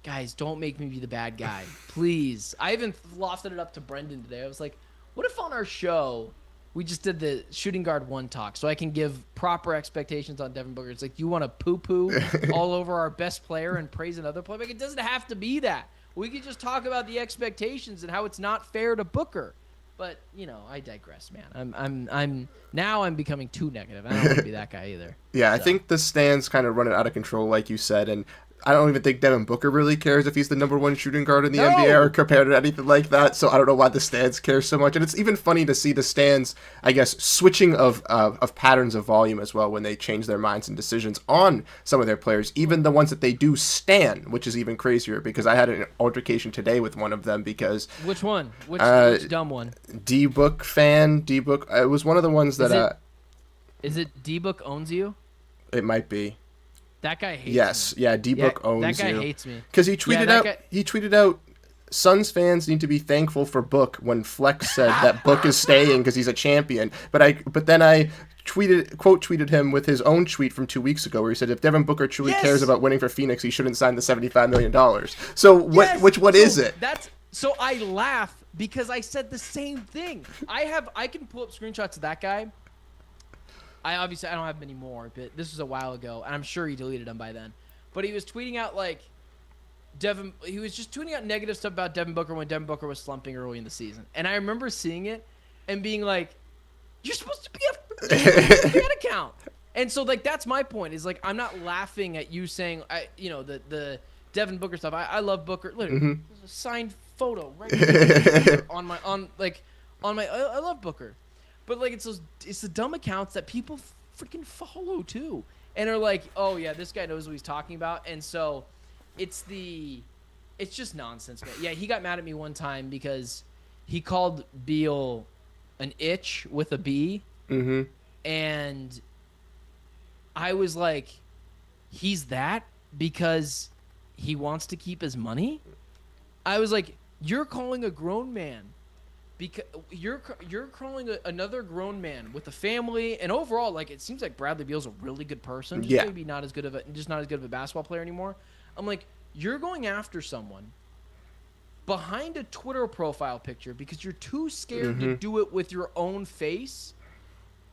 [SPEAKER 1] guys, don't make me be the bad guy, please. I even lofted it up to Brendan today. I was like, what if on our show we just did the shooting guard one talk, so I can give proper expectations on Devin Booker? It's like, you want to poo-poo all over our best player and praise another player? Like, it doesn't have to be that. We could just talk about the expectations and how it's not fair to Booker. But I digress, man. I'm becoming too negative. I don't want to be that guy either.
[SPEAKER 2] Yeah, I think the Stan's kind of running out of control, like you said, and I don't even think Devin Booker really cares if he's the number one shooting guard in the NBA or compared to anything like that. So I don't know why the Stans care so much. And it's even funny to see the Stans, I guess, switching of patterns of volume as well when they change their minds and decisions on some of their players, even the ones that they do stan, which is even crazier, because I had an altercation today with one of them because...
[SPEAKER 1] Which one? Which dumb one?
[SPEAKER 2] D-Book fan. D-Book. It was one of the ones that...
[SPEAKER 1] Is it D-Book owns you?
[SPEAKER 2] It might be.
[SPEAKER 1] That guy hates me.
[SPEAKER 2] Yes, yeah, D-Book owns you.
[SPEAKER 1] That guy hates me.
[SPEAKER 2] Because he tweeted out, Suns fans need to be thankful for Book when Flex said that Book is staying because he's a champion. But then I quote tweeted him with his own tweet from 2 weeks ago where he said, if Devin Booker truly cares about winning for Phoenix, he shouldn't sign the $75 million. So what is it?
[SPEAKER 1] So I laugh because I said the same thing. I can pull up screenshots of that guy. I don't have many more, but this was a while ago, and I'm sure he deleted them by then. But he was tweeting out he was just tweeting out negative stuff about Devin Booker when Devin Booker was slumping early in the season. And I remember seeing it and being like, you're supposed to be a fan account. And so like that's my point, is like I'm not laughing at you saying the Devin Booker stuff. I love Booker. Literally, there's a signed photo right here on my I love Booker. But like it's the dumb accounts that people freaking follow too, and are like, oh yeah, this guy knows what he's talking about, and so it's just nonsense, man. Yeah, he got mad at me one time because he called Beal an itch with a B, and I was like, he's that because he wants to keep his money. I was like, you're calling a grown man. Because you're calling another grown man with a family, and overall, like, it seems like Bradley Beal's a really good person. Just maybe not as good of a basketball player anymore. I'm like, you're going after someone behind a Twitter profile picture because you're too scared to do it with your own face,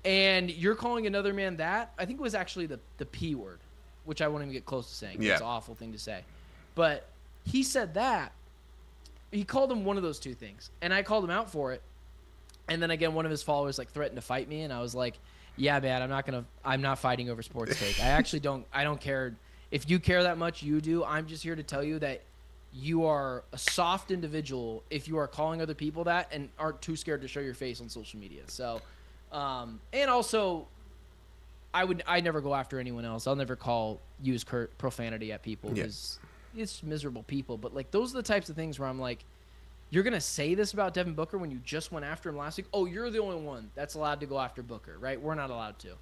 [SPEAKER 1] and you're calling another man that. I think it was actually the P word, which I won't even get close to saying. Yeah. It's an awful thing to say. But he said that. He called him one of those two things, and I called him out for it. And then again, one of his followers like threatened to fight me, and I was like, "Yeah, man, I'm not fighting over sports take. I don't care if you care that much. You do. I'm just here to tell you that you are a soft individual if you are calling other people that and aren't too scared to show your face on social media. So, and also, I never go after anyone else. I'll never use profanity at people because." It's miserable people, but like those are the types of things where I'm like, you're gonna say this about Devin Booker when you just went after him last week. Oh, you're the only one that's allowed to go after Booker, right? We're not allowed to.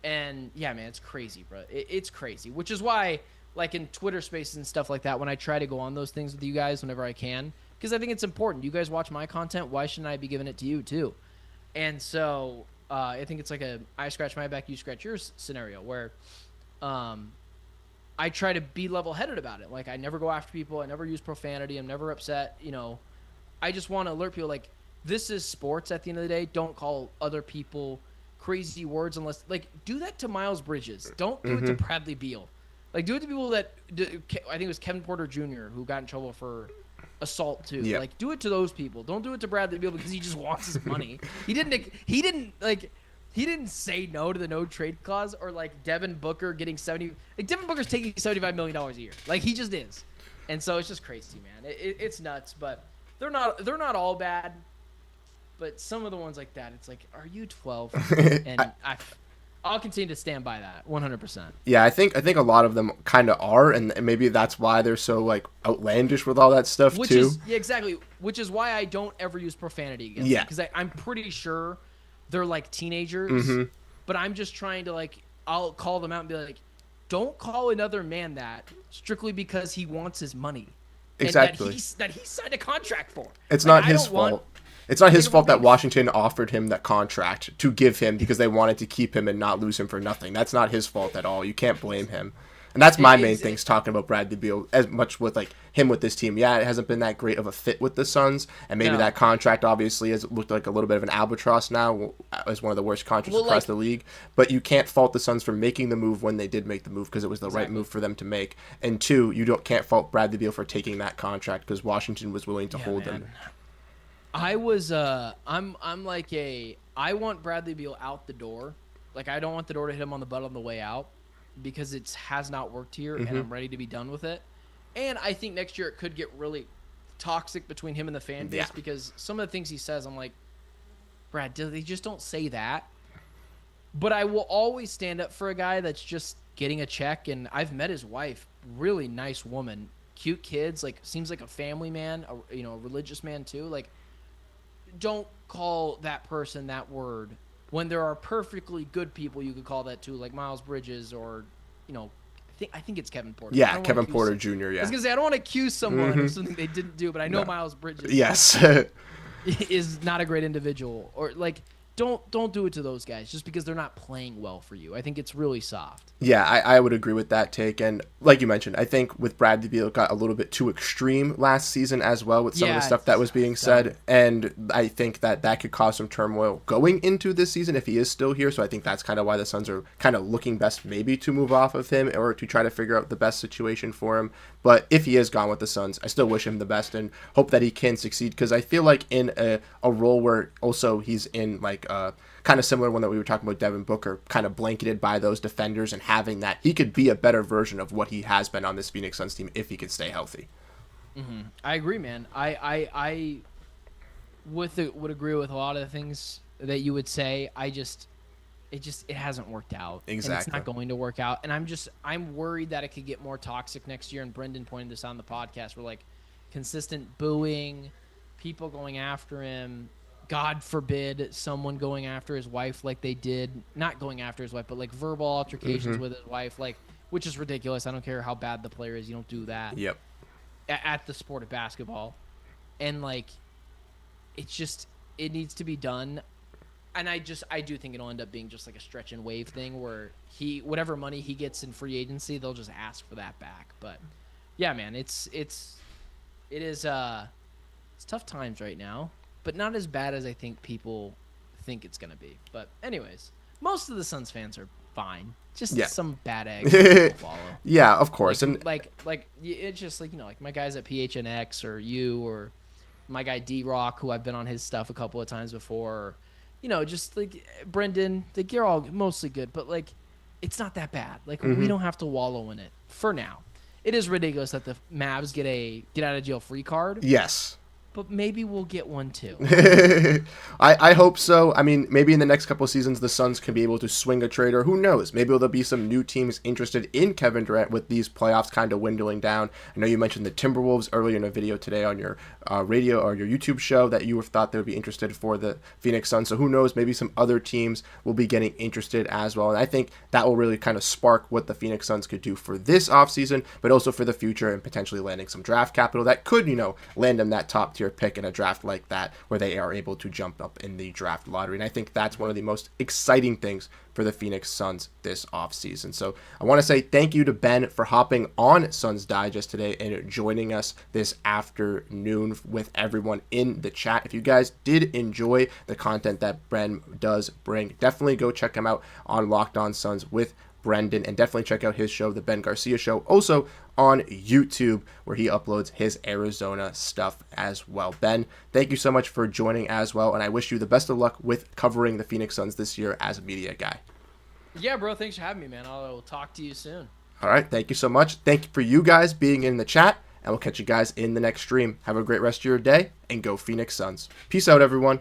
[SPEAKER 1] And yeah, man, it's crazy, bro. It's crazy, which is why, like in Twitter Spaces and stuff like that, when I try to go on those things with you guys whenever I can, because I think it's important. You guys watch my content, why shouldn't I be giving it to you too? And so I think it's like a I scratch my back, you scratch yours scenario where. I try to be level-headed about it. Like, I never go after people. I never use profanity. I'm never upset. I just want to alert people, like, this is sports at the end of the day. Don't call other people crazy words unless, like, do that to Miles Bridges. Don't do it to Bradley Beal. Like, do it to people that, I think it was Kevin Porter Jr. who got in trouble for assault, too. Yeah. Like, do it to those people. Don't do it to Bradley Beal because he just wants his money. He didn't say no to the no trade clause, or like Devin Booker getting Devin Booker's taking $75 million a year. Like, he just is. And so it's just crazy, man. It's nuts, but they're not all bad. But some of the ones like that, it's like, are you 12? And I'll continue to stand by that 100%.
[SPEAKER 2] Yeah, I think a lot of them kind of are, and maybe that's why they're so like outlandish with all that stuff too.
[SPEAKER 1] Exactly. Which is why I don't ever use profanity against them, because I'm pretty sure they're like teenagers, but I'm just trying to like, I'll call them out and be like, don't call another man that strictly because he wants his money.
[SPEAKER 2] Exactly.
[SPEAKER 1] And that he signed a contract for.
[SPEAKER 2] It's
[SPEAKER 1] Like,
[SPEAKER 2] not
[SPEAKER 1] I
[SPEAKER 2] his
[SPEAKER 1] don't want-
[SPEAKER 2] fault. It's not his
[SPEAKER 1] Think
[SPEAKER 2] fault
[SPEAKER 1] about
[SPEAKER 2] that Washington offered him that contract to give him because they wanted to keep him and not lose him for nothing. That's not his fault at all. You can't blame him. And that's my main things talking about Bradley Beal as much with like him with this team. Yeah, it hasn't been that great of a fit with the Suns, and maybe that contract obviously has looked like a little bit of an albatross now as one of the worst contracts across the league. But you can't fault the Suns for making the move when they did make the move because it was the right move for them to make. And two, can't fault Bradley Beal for taking that contract because Washington was willing to hold him.
[SPEAKER 1] I want Bradley Beal out the door. Like, I don't want the door to hit him on the butt on the way out because it has not worked here, and I'm ready to be done with it. And I think next year it could get really toxic between him and the fan base because some of the things he says, I'm like, Brad, they just don't say that. But I will always stand up for a guy that's just getting a check, and I've met his wife, really nice woman, cute kids, like seems like a family man, a religious man too. Like, don't call that person that word when there are perfectly good people you could call that too, like Miles Bridges or, I think it's Kevin Porter.
[SPEAKER 2] Yeah, Kevin Porter Jr., yeah.
[SPEAKER 1] I was going to say, I don't want to accuse someone of something they didn't do, but I know Miles Bridges is not a great individual. Or, like, don't do it to those guys just because they're not playing well for you. I think it's really soft.
[SPEAKER 2] Yeah, I would agree with that take. And like you mentioned, I think with Bradley Beal, it got a little bit too extreme last season as well with some of the stuff that was being said. And I think that could cause some turmoil going into this season if he is still here. So I think that's kind of why the Suns are kind of looking best maybe to move off of him or to try to figure out the best situation for him. But if he is gone with the Suns, I still wish him the best and hope that he can succeed because I feel like in a role where also he's in like kind of similar one that we were talking about, Devin Booker, kind of blanketed by those defenders and having that, he could be a better version of what he has been on this Phoenix Suns team if he could stay healthy.
[SPEAKER 1] I agree, man. I would agree with a lot of the things that you would say. It hasn't worked out.
[SPEAKER 2] Exactly.
[SPEAKER 1] And it's not going to work out. And I'm worried that it could get more toxic next year. And Brendan pointed this out on the podcast. We're like consistent booing, people going after him. God forbid someone going after his wife like they did, not going after his wife, but like verbal altercations with his wife, like, which is ridiculous. I don't care how bad the player is. You don't do that.
[SPEAKER 2] Yep.
[SPEAKER 1] At the sport of basketball. And like, it needs to be done. And I do think it'll end up being just like a stretch and wave thing where whatever money he gets in free agency, they'll just ask for that back. But yeah, man, it is tough times right now. But not as bad as I think people think it's going to be. But anyways, most of the Suns fans are fine. Just some bad eggs to follow.
[SPEAKER 2] Yeah, of course.
[SPEAKER 1] Like it's just like, like my guys at PHNX or you or my guy D-Rock, who I've been on his stuff a couple of times before. Or, just like Brendan, like you're all mostly good. But like, it's not that bad. Like we don't have to wallow in it for now. It is ridiculous that the Mavs get a get out of jail free card.
[SPEAKER 2] Yes.
[SPEAKER 1] But maybe we'll get one too.
[SPEAKER 2] I hope so. I mean, maybe in the next couple of seasons, the Suns can be able to swing a trade, or who knows? Maybe there'll be some new teams interested in Kevin Durant with these playoffs kind of windowing down. I know you mentioned the Timberwolves earlier in a video today on your radio or your YouTube show that you thought they would be interested for the Phoenix Suns. So who knows? Maybe some other teams will be getting interested as well. And I think that will really kind of spark what the Phoenix Suns could do for this offseason, but also for the future and potentially landing some draft capital that could, land them that top tier pick in a draft like that where they are able to jump up in the draft lottery. And I think that's one of the most exciting things for the Phoenix Suns this offseason. So I want to say thank you to Ben for hopping on Suns Digest today and joining us this afternoon with everyone in the chat. If you guys did enjoy the content that Ben does bring, definitely go check him out on Locked On Suns with Brendan, and definitely check out his show, The Ben Garcia Show, also on YouTube, where he uploads his Arizona stuff as well. Ben, thank you so much for joining as well, and I wish you the best of luck with covering the Phoenix Suns this year as a media guy.
[SPEAKER 1] Yeah, bro, thanks for having me, man. I'll talk to you soon.
[SPEAKER 2] All right, thank you so much. Thank you for you guys being in the chat, and we'll catch you guys in the next stream. Have a great rest of your day, and go Phoenix Suns. Peace out, everyone.